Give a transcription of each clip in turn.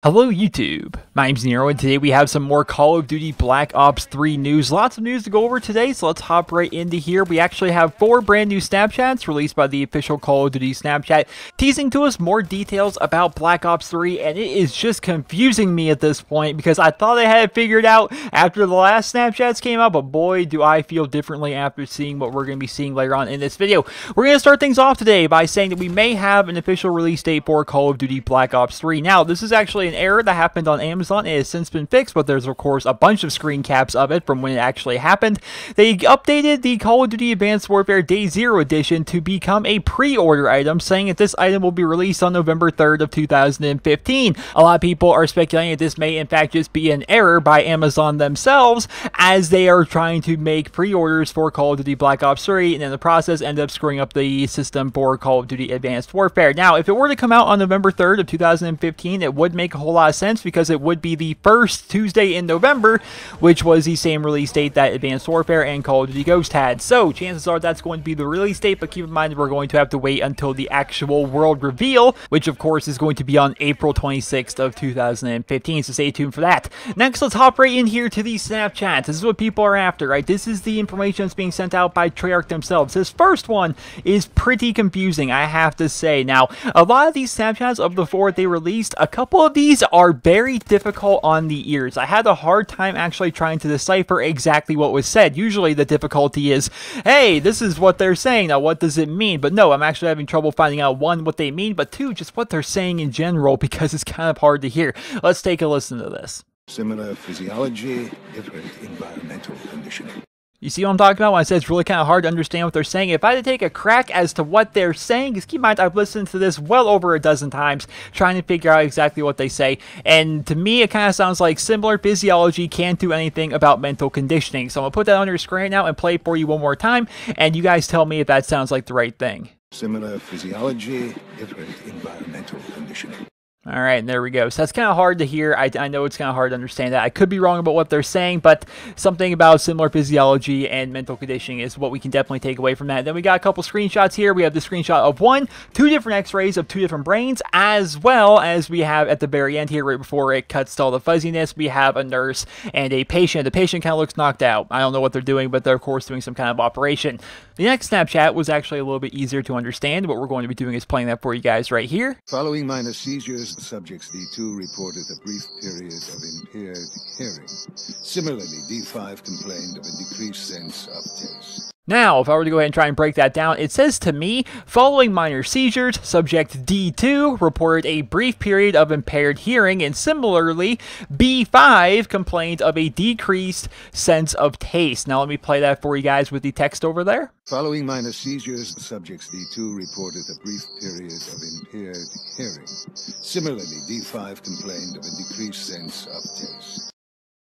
Hello YouTube, my name's Nero and today we have some more Call of Duty Black Ops 3 news. Lots of news to go over today, so let's hop right into here. We actually have 4 brand new Snapchats released by the official Call of Duty Snapchat, teasing to us more details about Black Ops 3, and it is just confusing me at this point because I thought I had it figured out after the last Snapchats came out, but boy do I feel differently after seeing what we're going to be seeing later on in this video. We're going to start things off today by saying that we may have an official release date for Call of Duty Black Ops 3. Now, this is actually an error that happened on Amazon. It has since been fixed, but there's of course a bunch of screen caps of it from when it actually happened. They updated the Call of Duty Advanced Warfare Day 0 edition to become a pre-order item, saying that this item will be released on November 3rd of 2015. A lot of people are speculating that this may in fact just be an error by Amazon themselves, as they are trying to make pre-orders for Call of Duty Black Ops 3 and in the process end up screwing up the system for Call of Duty Advanced Warfare. Now, if it were to come out on November 3rd of 2015, it would make a whole lot of sense because it would be the first Tuesday in November, which was the same release date that Advanced Warfare and Call of Duty Ghost had. So chances are that's going to be the release date, but keep in mind we're going to have to wait until the actual world reveal, which of course is going to be on April 26th of 2015, so stay tuned for that. Next, let's hop right in here to these Snapchats. This is what people are after, right? This is the information that's being sent out by Treyarch themselves. This first one is pretty confusing, I have to say. Now, a lot of these Snapchats of the 4 they released, a couple of these are very difficult on the ears. I had a hard time actually trying to decipher exactly what was said. Usually the difficulty is, hey, this is what they're saying, now what does it mean? But no, I'm actually having trouble finding out, 1, what they mean, but 2, just what they're saying in general, because it's kind of hard to hear. Let's take a listen to this. Similar physiology, different environmental conditioning. You see what I'm talking about when I say it's really kind of hard to understand what they're saying? If I had to take a crack as to what they're saying, because keep in mind, I've listened to this well over a dozen times, trying to figure out exactly what they say, and to me, it kind of sounds like similar physiology can't do anything about mental conditioning. So I'm going to put that on your screen now and play it for you one more time, and you guys tell me if that sounds like the right thing. Similar physiology, different environmental conditioning. Alright, and there we go. So that's kind of hard to hear. I know it's kind of hard to understand that. I could be wrong about what they're saying, but something about similar physiology and mental conditioning is what we can definitely take away from that. Then we got a couple screenshots here. We have the screenshot of 2 different x-rays of 2 different brains, as well as we have at the very end here, right before it cuts to all the fuzziness, we have a nurse and a patient. The patient kind of looks knocked out. I don't know what they're doing, but they're of course doing some kind of operation. The next Snapchat was actually a little bit easier to understand. What we're going to be doing is playing that for you guys right here. Following minor seizures, subjects D2 reported a brief period of impaired hearing. Similarly, D5 complained of a decreased sense of taste. Now, if I were to go ahead and try and break that down, it says to me, following minor seizures, subject D2 reported a brief period of impaired hearing, and similarly, B5 complained of a decreased sense of taste. Now, let me play that for you guys with the text over there. Following minor seizures, subjects D2 reported a brief period of impaired hearing. Similarly, D5 complained of a decreased sense of taste.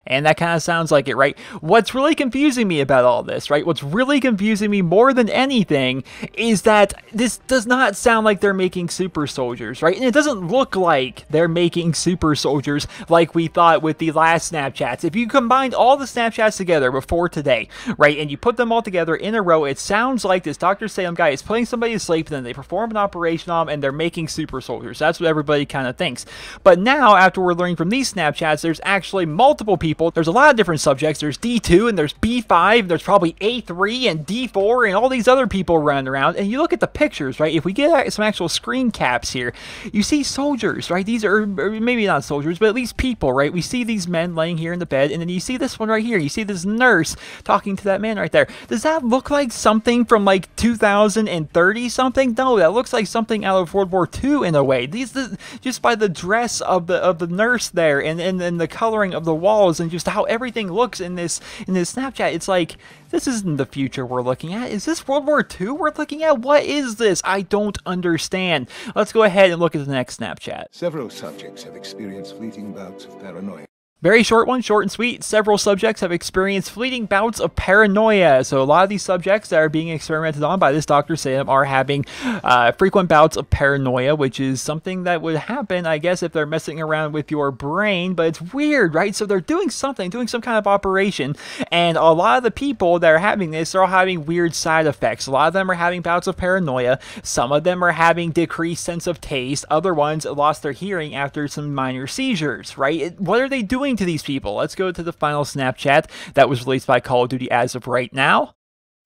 And that kind of sounds like it, right? What's really confusing me about all this, right? What's really confusing me more than anything is that this does not sound like they're making super soldiers, right? And it doesn't look like they're making super soldiers like we thought with the last Snapchats. If you combined all the Snapchats together before today, right, and you put them all together in a row, it sounds like this Dr. Salem guy is putting somebody to sleep, and then they perform an operation on them, and they're making super soldiers. That's what everybody kind of thinks. But now, after we're learning from these Snapchats, there's actually multiple people. There's a lot of different subjects. There's D2 and there's B5. There's probably A3 and D4 and all these other people running around. And you look at the pictures, right? If we get some actual screen caps here, you see soldiers, right? These are maybe not soldiers, but at least people, right? We see these men laying here in the bed, and then you see this one right here. You see this nurse talking to that man right there. Does that look like something from like 2030 something? No, that looks like something out of World War II in a way. Just by the dress of the nurse there, and the coloring of the walls, and just how everything looks in this Snapchat, it's like, this isn't the future we're looking at. Is this World War II we're looking at? What is this? I don't understand. Let's go ahead and look at the next Snapchat. Several subjects have experienced fleeting bouts of paranoia. Very short one, short and sweet. Several subjects have experienced fleeting bouts of paranoia. So a lot of these subjects that are being experimented on by this Dr. Salem are having frequent bouts of paranoia, which is something that would happen, I guess, if they're messing around with your brain. But it's weird, right? So they're doing something, doing some kind of operation. And a lot of the people that are having this are all having weird side effects. A lot of them are having bouts of paranoia. Some of them are having decreased sense of taste. Other ones lost their hearing after some minor seizures, right? What are they doing to these people? Let's go to the final Snapchat that was released by Call of Duty as of right now.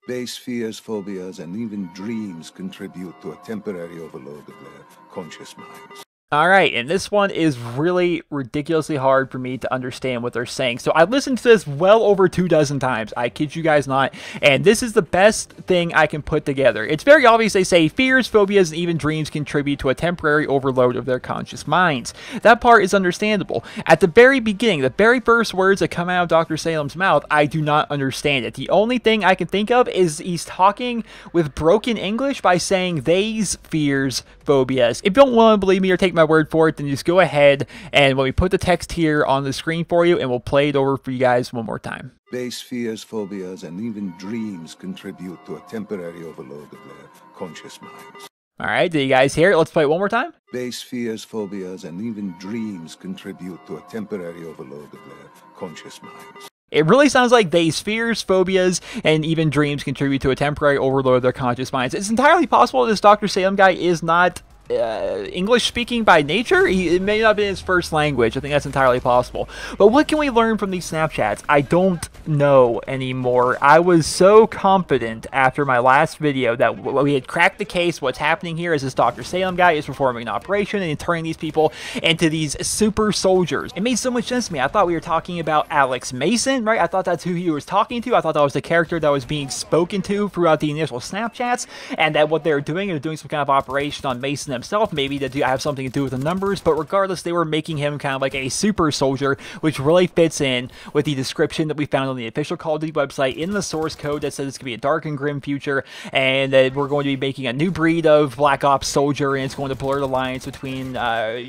Base fears, phobias, and even dreams contribute to a temporary overload of their conscious minds. Alright, and this one is really ridiculously hard for me to understand what they're saying. So I listened to this well over 24 times. I kid you guys not. And this is the best thing I can put together. It's very obvious they say fears, phobias, and even dreams contribute to a temporary overload of their conscious minds. That part is understandable. At the very beginning, the very first words that come out of Dr. Salem's mouth, I do not understand it. The only thing I can think of is he's talking with broken English by saying these fears, phobias. If you don't want to believe me or take my word for it, then just go ahead and when we put the text here on the screen for you, and we'll play it over for you guys one more time. Base fears, phobias, and even dreams contribute to a temporary overload of their conscious minds. Alright, did you guys hear it? Let's play it one more time. Base fears, phobias, and even dreams contribute to a temporary overload of their conscious minds. It really sounds like these fears, phobias, and even dreams contribute to a temporary overload of their conscious minds. It's entirely possible this Dr. Salem guy is not English speaking by nature. It may not be his first language. I think that's entirely possible. But what can we learn from these Snapchats? I don't know anymore. I was so confident after my last video that we had cracked the case. What's happening here is this Dr. Salem guy is performing an operation and turning these people into these super soldiers. It made so much sense to me. I thought we were talking about Alex Mason, right? I thought that's who he was talking to. I thought that was the character that was being spoken to throughout the initial Snapchats, and that what they were doing is doing some kind of operation on Mason himself, maybe to have something to do with the numbers, but regardless, they were making him kind of like a super soldier, which really fits in with the description that we found on the official Call of Duty website in the source code that says it's going to be a dark and grim future, and that we're going to be making a new breed of Black Ops soldier, and it's going to blur the lines between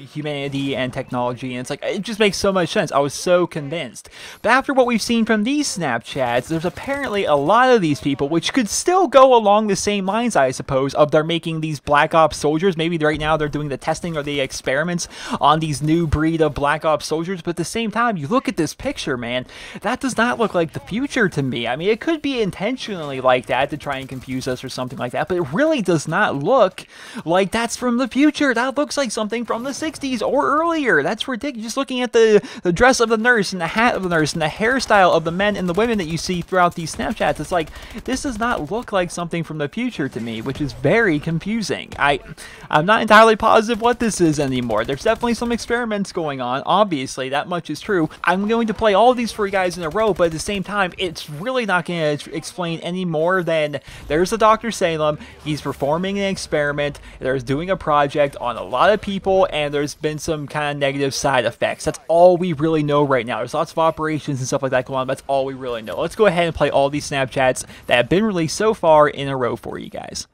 humanity and technology, and it's like, it just makes so much sense. I was so convinced. But after what we've seen from these Snapchats, there's apparently a lot of these people, which could still go along the same lines, I suppose, of they're making these Black Ops soldiers. Maybe right now they're doing the testing or the experiments on these new breed of Black Ops soldiers, but at the same time, you look at this picture, man, that does not look like the future to me. I mean, it could be intentionally like that to try and confuse us or something like that, but it really does not look like that's from the future. That looks like something from the 60s or earlier. That's ridiculous. Just looking at the dress of the nurse and the hat of the nurse and the hairstyle of the men and the women that you see throughout these Snapchats, it's like, this does not look like something from the future to me, which is very confusing. I'm not entirely positive what this is anymore. There's definitely some experiments going on. Obviously, that much is true. I'm going to play all of these for you guys in a row, but at the same time, it's really not going to explain any more than there's the Dr. Salem. He's performing an experiment. There's doing a project on a lot of people, and there's been some kind of negative side effects. That's all we really know right now. There's lots of operations and stuff like that going on. That's all we really know. Let's go ahead and play all these Snapchats that have been released so far in a row for you guys.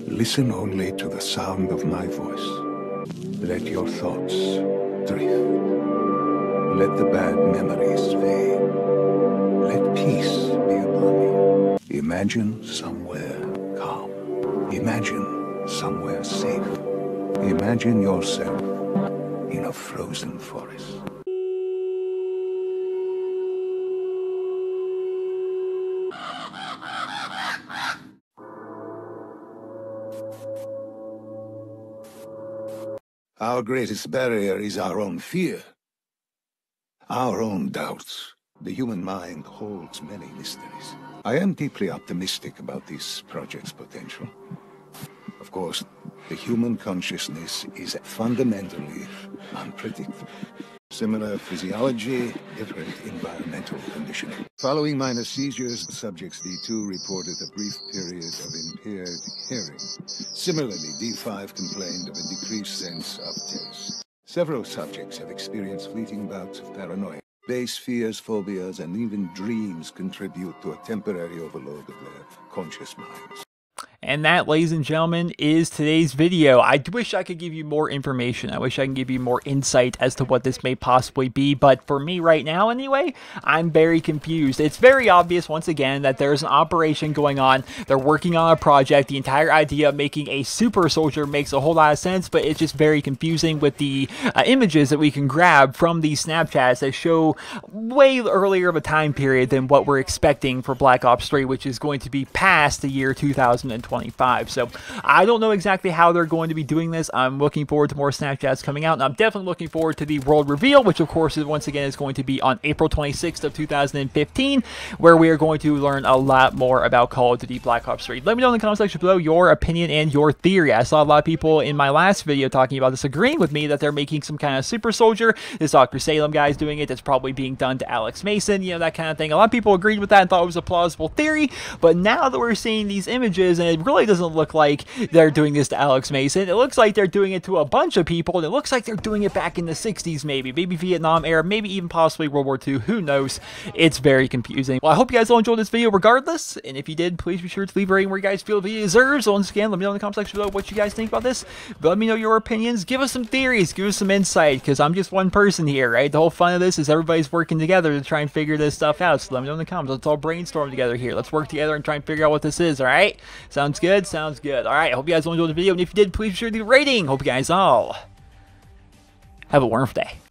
Listen only to the sound of my voice. Let your thoughts drift. Let the bad memories fade. Let peace be upon you. Imagine somewhere calm. Imagine somewhere safe. Imagine yourself in a frozen forest. Our greatest barrier is our own fear, our own doubts. The human mind holds many mysteries. I am deeply optimistic about this project's potential. Of course, the human consciousness is fundamentally unpredictable. Similar physiology, different environmental conditioning. Following minor seizures, subjects D2 reported a brief period of impaired hearing. Similarly, D5 complained of a decreased sense of taste. Several subjects have experienced fleeting bouts of paranoia. Base fears, phobias, and even dreams contribute to a temporary overload of their conscious minds. And that, ladies and gentlemen, is today's video. I wish I could give you more information. I wish I could give you more insight as to what this may possibly be. But for me right now, anyway, I'm very confused. It's very obvious, once again, that there's an operation going on. They're working on a project. The entire idea of making a super soldier makes a whole lot of sense, but it's just very confusing with the images that we can grab from these Snapchats that show way earlier of a time period than what we're expecting for Black Ops 3, which is going to be past the year 2025. So I don't know exactly how they're going to be doing this. I'm looking forward to more Snapchats coming out, and I'm definitely looking forward to the world reveal, which of course is once again is going to be on April 26th of 2015, where we are going to learn a lot more about Call of Duty Black Ops 3. Let me know in the comment section below your opinion and your theory. I saw a lot of people in my last video talking about this, agreeing with me that they're making some kind of super soldier. This Dr. Salem guy's doing it. That's probably being done to Alex Mason, you know, that kind of thing. A lot of people agreed with that and thought it was a plausible theory, but now that we're seeing these images, and it really doesn't look like they're doing this to Alex Mason. It looks like they're doing it to a bunch of people, and it looks like they're doing it back in the 60s maybe Vietnam era, maybe even possibly World War II. Who knows? It's very confusing. Well, I hope you guys all enjoyed this video regardless, and if you did, please be sure to leave a rating where you guys feel the video deserves. So once again, let me know in the comment section below what you guys think about this. Let me know your opinions. Give us some theories. Give us some insight, because I'm just one person here, right? The whole fun of this is everybody's working together to try and figure this stuff out. So let me know in the comments. Let's all brainstorm together here. Let's work together and try and figure out what this is, all right? Sounds good? Sounds good. All right, I hope you guys all enjoyed the video, and if you did, please be sure to leave a rating. Hope you guys all have a wonderful day.